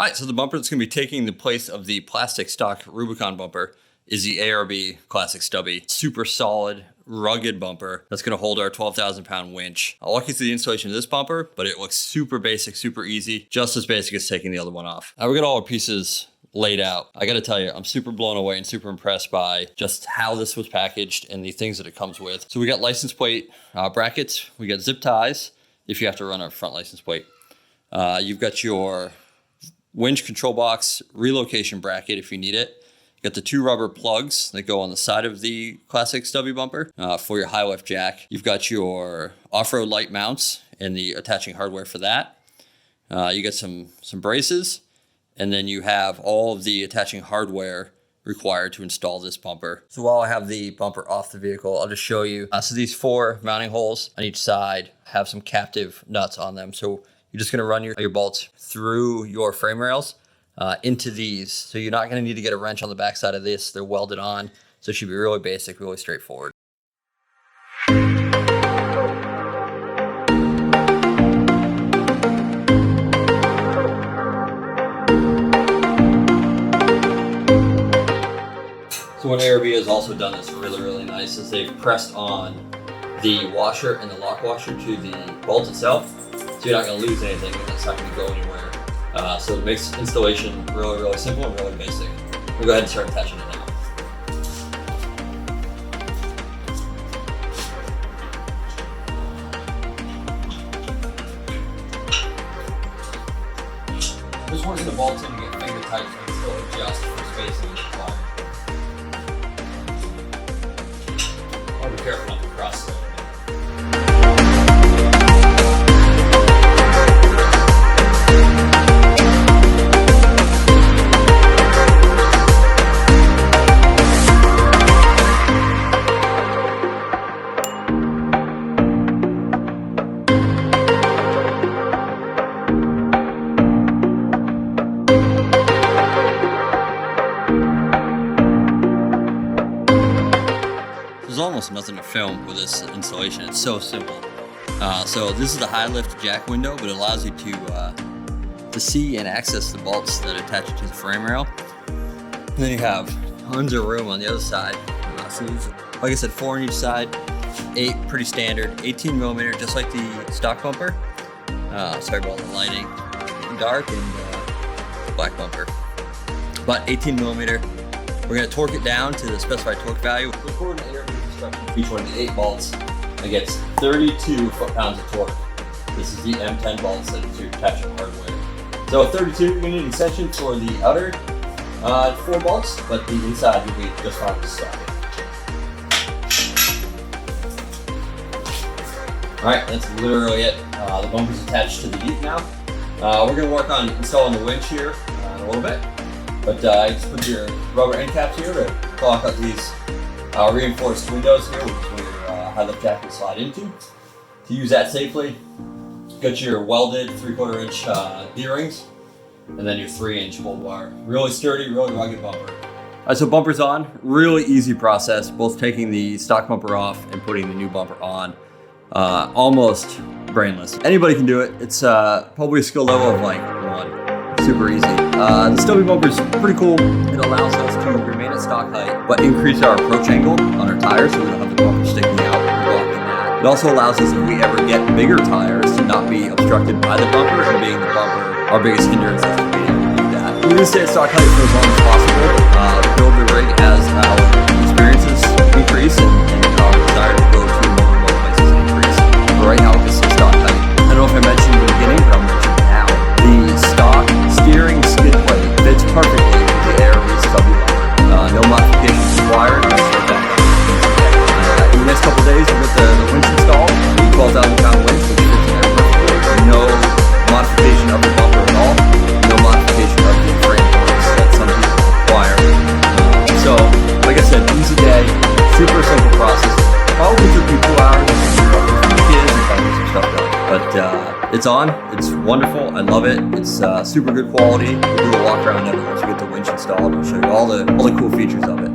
All right, so the bumper that's gonna be taking the place of the plastic stock Rubicon bumper is the ARB Classic Stubby. Super solid, rugged bumper that's gonna hold our 12,000 pound winch. I'll walk you through the installation of this bumper, but it looks super basic, super easy, just as basic as taking the other one off. Now we got all our pieces laid out. I gotta tell you, I'm super blown away and super impressed by just how this was packaged and the things that it comes with. So we got license plate brackets, we got zip ties if you have to run a front license plate. You've got your winch control box relocation bracket if you need it. You got the 2 rubber plugs that go on the side of the Classic Stubby bumper for your high lift jack. You've got your off-road light mounts and the attaching hardware for that. You got some braces, and then you have all of the attaching hardware required to install this bumper. So while I have the bumper off the vehicle, I'll just show you. So these 4 mounting holes on each side have some captive nuts on them. So you're just gonna run your bolts through your frame rails into these. So you're not gonna need to get a wrench on the back side of this. They're welded on. So it should be really basic, really straightforward. So what ARB has also done that's really nice is they've pressed on the washer and the lock washer to the bolt itself. So you're not going to lose anything and it's not going to go anywhere. So it makes installation really simple and really basic. We'll go ahead and start attaching it now. Just working the bolts in to get finger tight so it's still adjust for spacing is required. I'll be careful not to cross it. There's almost nothing to film with this installation. It's so simple. So this is the high lift jack window, but it allows you to see and access the bolts that attach to the frame rail. And then you have tons of room on the other side. So these, like I said, 4 on each side, 8 pretty standard, 18 millimeter, just like the stock bumper. Sorry about the lighting, getting dark, and black bumper. But 18 millimeter. We're gonna torque it down to the specified torque value. According to ARB instructions, each one of the 8 bolts gets 32 foot-pounds of torque. This is the M10 bolts that are attached to hardware. So 32, you're gonna need an extension for the outer 4 bolts, but the inside will be just fine with stock. All right, that's literally it. The bumper's attached to the Jeep now. We're gonna work on installing the winch here in a little bit. But just put your rubber end caps here to block out these reinforced windows here, which is where your high lift jack will slide into. To use that safely, got your welded 3/4 inch D-rings, and then your 3-inch bolt wire. Really sturdy, really rugged bumper. All right, so bumper's on. Really easy process, both taking the stock bumper off and putting the new bumper on. Almost brainless. Anybody can do it. It's probably a skill level of like 1. Super easy. The Stubby bumper is pretty cool. It allows us to remain at stock height, but increase our approach angle on our tires so we don't have the bumper sticking out and blocking that. It also allows us, if we ever get bigger tires, to not be obstructed by the bumper and being the bumper our biggest hindrance is being able to do that. We're going to stay at stock height for as long as possible. Build the rig as our experiences increase and our desire to go to more remote places increase. But right now, it's stock height. I don't know if I mentioned in the beginning, but I'll mention now. The stock steering skid plate fits perfectly with the ARB Stubby bumper. No modifications required. In the next couple days, we'll get the winch installed. 12,000 pound winch, which fits in there perfectly. No modification of the bumper at all. No modification of the frame boards that some people require. So, like I said, easy day, super simple process. Probably took me 2 hours to the kids and trying to get some stuff done. But it's on, it's wonderful, I love it. It's super good quality. We'll do a walk around of it once we get the winch installed. We'll show you all the cool features of it.